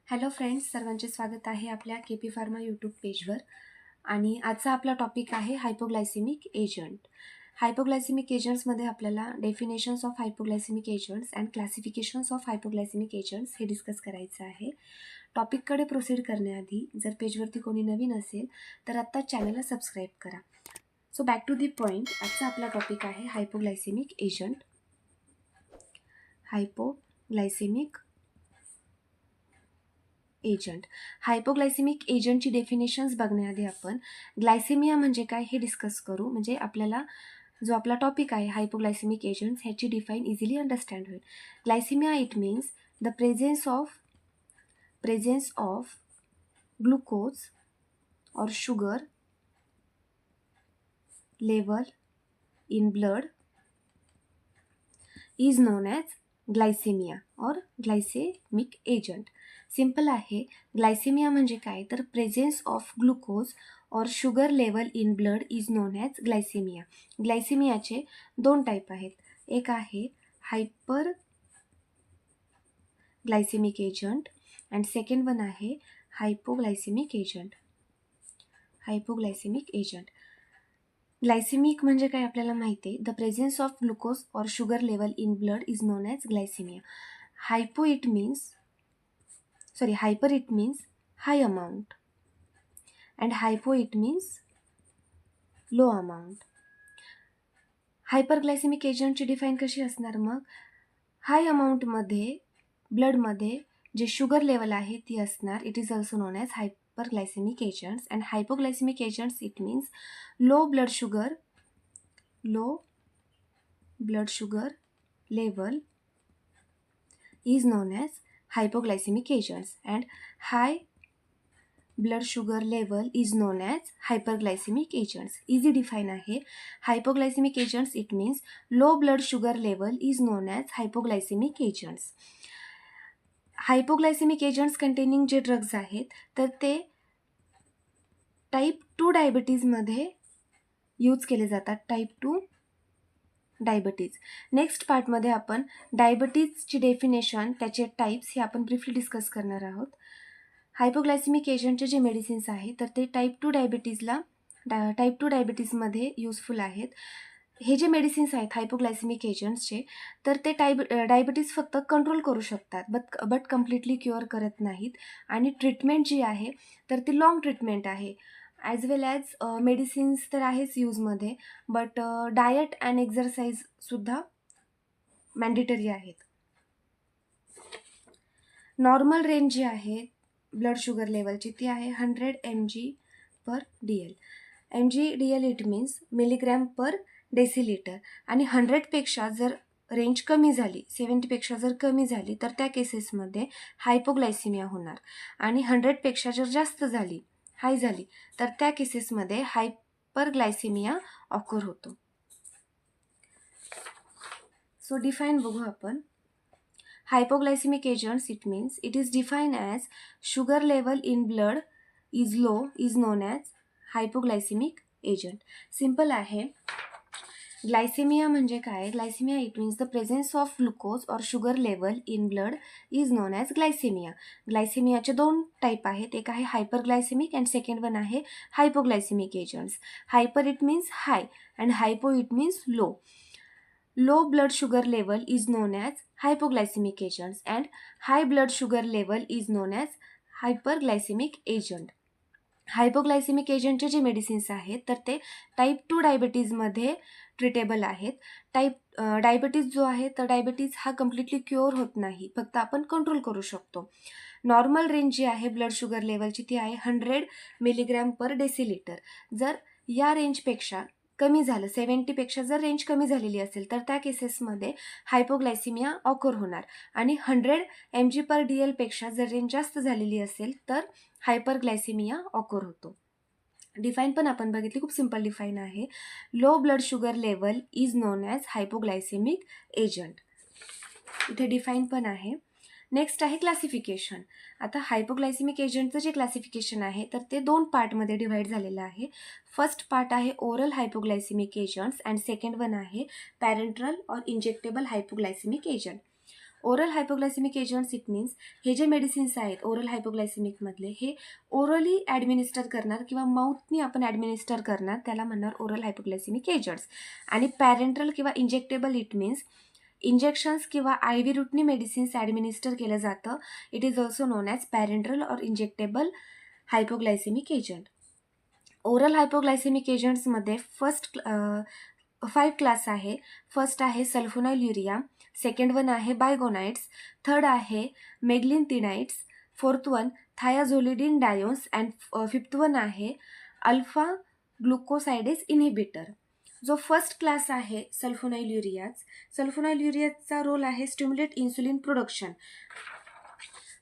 Hello friends, सर्वांचे स्वागत आहे आपल्या के पी फार्मा यूट्यूब पेजवर. आणि आजचा आपला टॉपिक आहे हायपोग्लायसेमिक एजंट. हायपोग्लायसेमिक एजंट्समध्ये आपल्याला definitions of हायपोग्लायसेमिक agents and क्लासिफिकेशन्स of हायपोग्लायसेमिक agents हे डिस्कस करायचं आहे. टॉपिककडे प्रोसीड करण्याआधी जर पेजवरती कोणी नवीन असेल तर आत्ता चॅनलला सबस्क्राईब करा. So back to the point, आजचा आपला टॉपिक आहे hypoglycemic agent. Hypoglycemic agent. Hypoglycemic एजंटची डेफिनेशन्स बघण्याआधी आपण ग्लायसेमिया म्हणजे काय हे डिस्कस करू. म्हणजे आपल्याला जो आपला टॉपिक आहे हायपोग्लायसेमिक एजंट्स ह्याची डिफाईन इझिली अंडरस्टँड होईल. Glycemia it means the presence of glucose or sugar level in blood is known as glycemia or glycemic agent. Simple आहे. ग्लायसेमिया म्हणजे काय तर presence of glucose or sugar level in blood is known as glycemia. ग्लायसेमियाचे दोन type आहेत. एक आहे hyper glycemic agent and second one आहे hypoglycemic agent. Hypoglycemic agent. Glycemic म्हणजे काय आपल्याला माहिती आहे. The presence of glucose or sugar level in blood is known as glycemia. Hyper it means high amount and hypo it means low amount. Hyperglycemic एजंटची define कशी असणार मग? हाय अमाऊंटमध्ये ब्लडमध्ये जे शुगर लेवल आहे ती असणार. It is also known as hyperglycemic agents. And hypoglycemic agents it means low blood sugar level is known as hypoglycemic agents and high blood sugar level is known as hyperglycemic agents. Easy define आहे. Hypoglycemic agents it means low blood sugar level is known as hypoglycemic agents. हायपोग्लायसेमिक agents containing जे drugs आहेत तर ते type 2 डायबिटीजमध्ये use केले जातात. Type 2 diabetes. Next पार्टमध्ये आपण डायबिटीजची definition, त्याचे टाईप्स हे आपण ब्रीफली डिस्कस करणार आहोत. हायपोग्लायसेमिक एजंटचे जे मेडिसिन्स आहेत तर ते टाईप 2 डायबिटीजमध्ये युजफुल आहेत. हे जे मेडिसिन्स आहेत हायपोग्लायसेमिक एजंट्सचे तर ते डायबिटीज फक्त कंट्रोल करू शकतात बट कम्प्लिटली क्युअर करत नाहीत. आणि ट्रीटमेंट जी आहे तर ती लॉंग ट्रीटमेंट आहे. ॲज वेल ॲज मेडिसिन्स तर आहेच यूजमध्ये बट डायट अँड एक्झरसाईजसुद्धा मॅन्डेटरी आहेत. नॉर्मल रेंज जी आहे ब्लड शुगर लेवलची ती आहे 100 mg/dl. mg/dl it means milligram per decilitre. आणि 100पेक्षा जर रेंज कमी झाली, 70पेक्षा जर कमी झाली तर त्या केसेसमध्ये हायपोग्लायसिमिया होणार. आणि 100पेक्षा जर जास्त झाली, हाय झाली तर त्या केसेसमध्ये हायपरग्लायसिमिया ऑकर होतो. सो डिफाईन बघू आपण. Hypoglycemic agents it means it is define as sugar level in blood is low is known as hypoglycemic agent. Simple आहे. ग्लायसेमिया म्हणजे काय? Glycemia it means the presence of glucose or sugar level in blood is known as glycemia. ग्लायसेमियाचे दोन type आहेत. एक आहे हायपरग्लायसेमिक and second one आहे hypoglycemic agents. Hyper it means high and हायपो it means low. Low blood sugar level is known as hypoglycemic agents and high blood sugar level is known as hyperglycemic agent. हायपोग्लायसेमिक एजंटचे जे medicines आहेत तर ते type 2 डायबिटीजमध्ये treatable आहेत. Diabetes जो आहे तर diabetes हा कम्प्लिटली क्युअर होत नाही, फक्त आपण कंट्रोल करू शकतो. नॉर्मल रेंज जी आहे ब्लड शुगर लेवलची ती आहे 100 mg/dl. जर या रेंजपेक्षा कमी झालं, 70पेक्षा जर रेंज कमी झालेली असेल तर त्या केसेसमध्ये हायपोग्लायसिमिया ऑकर होणार. आणि 100 mg/dl पेक्षा जर रेंज जास्त झालेली असेल तर हायपरग्लायसिमिया ऑकर होतो. डिफाईन पण आपण बघितली, खूप सिंपल डिफाईन आहे. Low blood sugar level is known as hypoglycemic agent. इथे डिफाईन पण आहे. नेक्स्ट आहे क्लासिफिकेशन. आता हायपोग्लायसेमिक एजंटचं जे क्लासिफिकेशन आहे तर ते दोन पार्टमध्ये डिव्हाइड झालेलं आहे. फर्स्ट पार्ट आहे oral हायपोग्लायसेमिक agents and second one आहे पॅरेंट्रल और injectable hypoglycemic agent. Oral हायपोग्लायसेमिक agents it means हे जे मेडिसिन्स आहेत ओरल हायपोग्लायसेमिकमधले हे ओरली ॲडमिनिस्टर करणार किंवा माउथनी आपण ॲडमिनिस्टर करणार, त्याला म्हणणार ओरल हायपोग्लायसेमिक एजंट्स. आणि पॅरेंट्रल किंवा इंजेक्टेबल इट मीन्स इंजेक्शन्स किंवा आय व्ही रूटनी मेडिसिन्स ॲडमिनिस्टर केलं जातं. It is also known as parenteral or injectable hypoglycemic agent. Oral hypoglycemic एजंट्समध्ये 5 क्लास आहे. फर्स्ट आहे सल्फोनाइल्युरिया, सेकंड वन आहे बायगोनाइड्स, थर्ड आहे meglitinides, fourth one thiazolidinediones and fifth one आहे alpha glucosidase inhibitor. जो first class आहे सल्फोनाइल्युरियाचा role आहे स्टिम्युलेट इन्सुलिन प्रोडक्शन.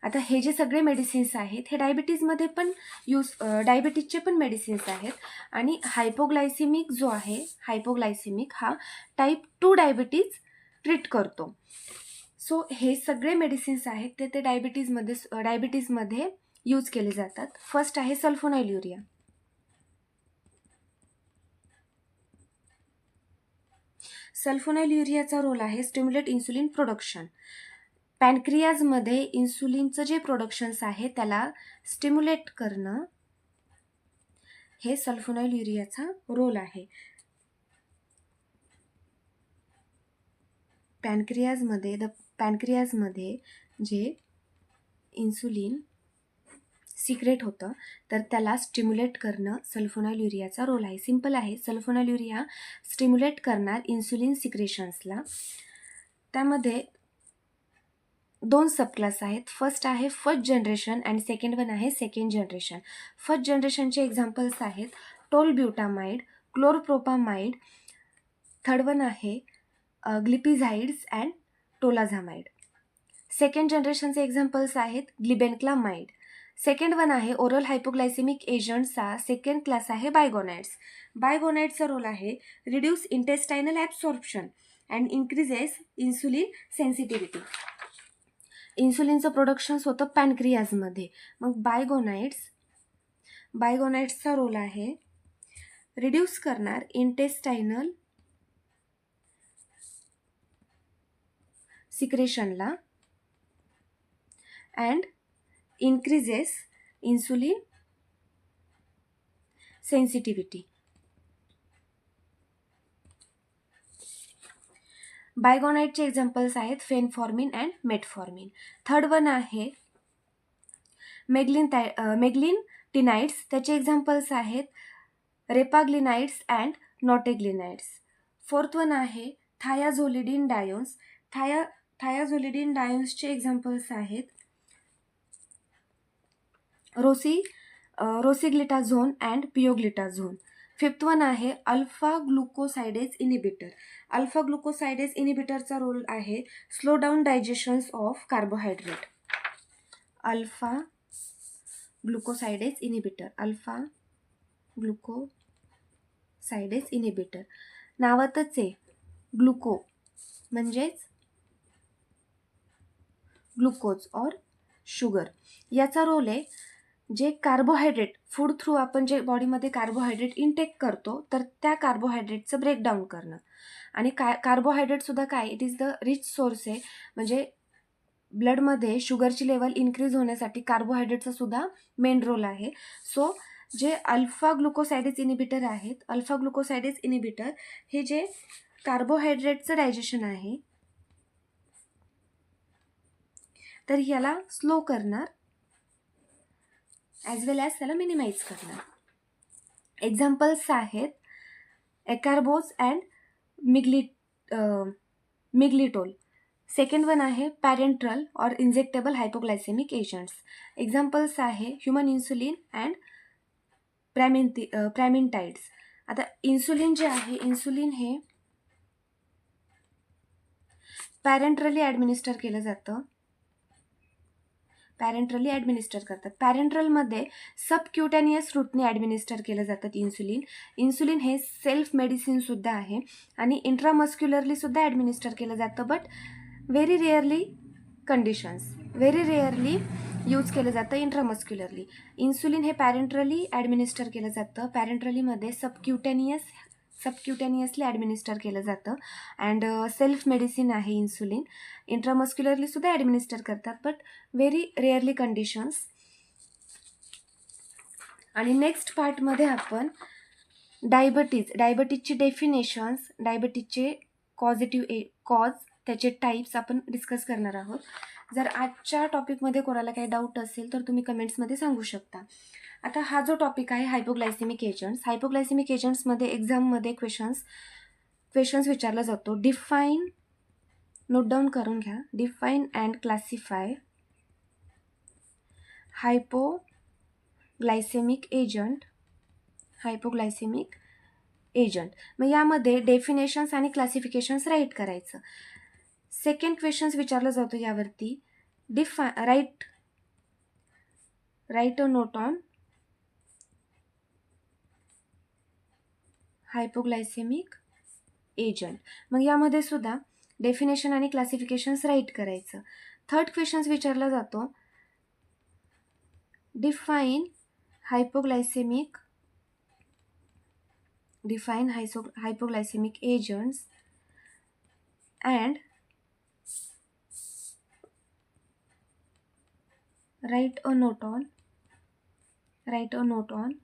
आता हे जे सगळे मेडिसिन्स आहेत हे डायबिटीजमध्ये पण डायबिटीजचे पण मेडिसिन्स आहेत. आणि हायपोग्लायसेमिक जो आहे हायपोग्लायसेमिक हा टाईप 2 डायबिटीज ट्रीट करतो. सो हे सगळे मेडिसिन्स आहेत ते डायबिटीजमध्ये यूज केले जातात. फर्स्ट आहे सल्फोनाइल्युरिया. सल्फोनाइल्युरियाचा रोल आहे स्टिम्युलेट इन्सुलिन प्रोडक्शन. पॅनक्रियाजमध्ये इन्सुलिनचं जे प्रोडक्शन्स आहे त्याला स्टिम्युलेट करणं हे सल्फोनाइल्युरियाचा रोल आहे. पॅनक्रियाजमध्ये जे इन्सुलिन सिक्रेट होतं तर त्याला स्टिम्युलेट करणं सल्फोनाइल्युरियाचा रोल आहे. सिम्पल आहे, सल्फोनाइल्युरिया स्टिम्युलेट करणार इन्सुलिन सिक्रेशन्सला. त्यामध्ये 2 सबक्लास आहेत. फर्स्ट आहे first generation and second one आहे सेकंड जनरेशन. फर्स्ट जनरेशनचे एक्झाम्पल्स आहेत टोलब्युटामाइड, क्लोरप्रोपामाइड, थर्ड वन आहे ग्लिपिझाइड्स अँड टोलाझामाइड. सेकंड जनरेशनचे एक्झाम्पल्स आहेत ग्लिबेनक्लामाइड. सेकंड वन आहे ओरल हायपोग्लायसेमिक एजंटचा सेकंड क्लास आहे बायगोनाइड्स. बायगोनाइड्सचा रोल आहे reduce intestinal absorption and increases insulin sensitivity. इन्सुलिनचं प्रोडक्शन्स होतं पॅनक्रियाजमध्ये. मग बायगोनाइड्सचा रोल आहे रिड्यूस करणार इंटेस्टायनल सिक्रेशनला अँड इन्क्रीजेस इन्सुलिन सेन्सिटिव्हिटी. बायगोनाइडचे एक्झाम्पल्स आहेत phenformin and metformin. Third one आहे मेग्लिनथिनाइड्स. त्याचे एक्झाम्पल्स आहेत repaglinides and nateglinides. Fourth one आहे थायाझोलिडिन डायोन्स. थायाझोलिडिन डायोन्सचे एक्झाम्पल्स आहेत rosiglitazone and pioglitazone. Fifth one आहे alpha glucosidase inhibitor. Alpha glucosidase इनिबिटरचा रोल आहे slow down digestions of carbohydrate. Alpha glucosidase inhibitor नावातच आहे ग्लुको म्हणजेच ग्लुकोज ऑर शुगर. याचा रोल आहे जे कार्बोहायड्रेट फूड थ्रू आपण जे बॉडीमध्ये कार्बोहायड्रेट इनटेक करतो तर त्या कार्बोहायड्रेटचं ब्रेकडाऊन करणं. आणि कार्बोहायड्रेटसुद्धा काय it is the rich source आहे. म्हणजे ब्लडमध्ये शुगरची लेवल इन्क्रीज होण्यासाठी कार्बोहायड्रेटचा सुद्धा मेन रोल आहे. सो जे अल्फा ग्लुकोसाइडेज इनिबिटर आहेत अल्फा ग्लुकोसाइडेज इनिबिटर हे जे कार्बोहायड्रेटचं डायजेशन आहे तर याला स्लो करणार ॲज वेल ॲज त्याला मिनिमाइज करणार. एक्झाम्पल्स आहेत acarbose and miglitol. Second one आहे parenteral or injectable hypoglycemic agents. Examples आहे ह्युमन इन्सुलिन अँड प्रॅमिनटाइड्स. आता इन्सुलिन जे आहे इन्सुलिन हे पॅरेंट्रली ॲडमिनिस्टर केलं जातं. करतात. पॅरेंट्रलमध्ये सबक्युटॅनियस रूटने ॲडमिनिस्टर केलं जातात इन्सुलिन हे सेल्फ मेडिसिनसुद्धा आहे आणि इंट्रामस्क्युलरली सुद्धा ॲडमिनिस्टर केलं जातं. बट व्हेरी रेअरली यूज केलं जातं इंट्रामस्क्युलरली. इन्सुलिन हे पॅरेंट्रली ॲडमिनिस्टर केलं जातं. पॅरेंट्रलीमध्ये सबक्युटॅनियस सबक्युटेनियसली ॲडमिनिस्टर केलं जातं. अँड सेल्फ मेडिसिन आहे इन्सुलिन. इंट्रामस्क्युलरली सुद्धा ॲडमिनिस्टर करतात, बट व्हेरी रेअरली कंडिशन्स. आणि नेक्स्ट पार्टमध्ये आपण डायबिटीजची डेफिनेशन्स, डायबिटीजचे कॉज, त्याचे टाईप्स आपण डिस्कस करणार आहोत. जर आजच्या टॉपिकमध्ये कोणाला काही डाऊट असेल तर तुम्ही कमेंट्समध्ये सांगू शकता. आता हा जो टॉपिक आहे हायपोग्लायसेमिक एजंट्स, हायपोग्लायसेमिक एजंट्समध्ये एक्झाममध्ये क्वेश्चन्स विचारला जातो. डिफाईन, नोट डाऊन करून घ्या, डिफाईन अँड क्लासिफाय हायपोग्लायसेमिक एजंट. मग यामध्ये डेफिनेशन्स आणि क्लासिफिकेशन्स राईट करायचं. सेकंड क्वेश्चन्स विचारला जातो यावरती. Right a note on हायपोग्लायसेमिक agent. मग यामध्ये सुद्धा डेफिनेशन आणि क्लासिफिकेशन्स राईट करायचं. थर्ड क्वेश्चन्स विचारला जातो. Define हायपोग्लायसेमिक agents and write a note on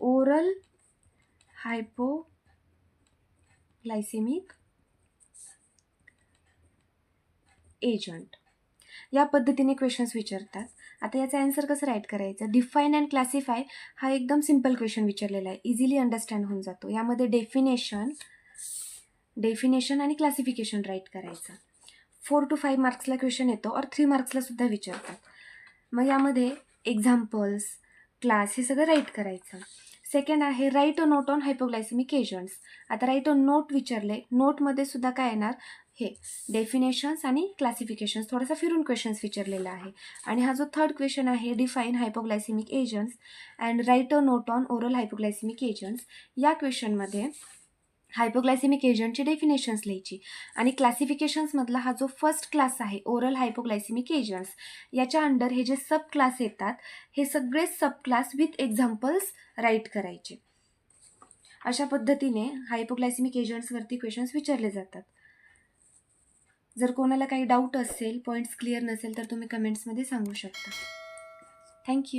oral hypoglycemic agent. या पद्धतीने क्वेश्चन्स विचारतात. आता याचा आन्सर कसं राईट करायचं. डिफाईन अँड क्लासिफाय हा एकदम सिम्पल क्वेश्चन विचारलेला आहे, इझिली अंडरस्टँड होऊन जातो. यामध्ये डेफिनेशन आणि क्लासिफिकेशन राईट करायचं. 4 to 5 मार्क्सला क्वेश्चन येतो और 3 मार्क्सला सुद्धा विचारतात. मग यामध्ये एक्झाम्पल्स, क्लास हे सगळं राईट करायचं. सेकंड आहे right a note on हायपोग्लायसेमिक agents. आता राईट अ नोट विचारले, नोटमध्ये सुद्धा काय येणार, हे डेफिनेशन्स आणि क्लासिफिकेशन्स, थोडासा फिरून क्वेश्चन्स विचारलेला आहे. आणि हा जो थर्ड क्वेश्चन आहे define हायपोग्लायसेमिक agents and write a note on oral हायपोग्लायसेमिक agents, या क्वेश्चनमध्ये हायपोग्लायसेमिक एजंटची डेफिनेशन्स लिहायची आणि क्लासिफिकेशन्समधला हा जो फर्स्ट क्लास आहे ओरल हायपोग्लायसेमिक एजंट्स, याच्या अंडर हे जे सब क्लास येतात हे सगळे सब क्लास विथ एक्झाम्पल्स राईट करायचे. अशा पद्धतीने हायपोग्लायसेमिक एजंट्सवरती क्वेश्चन्स विचारले जातात. जर कोणाला काही डाऊट असेल, पॉईंट्स क्लिअर नसेल तर तुम्ही कमेंट्समध्ये सांगू शकता. थँक्यू.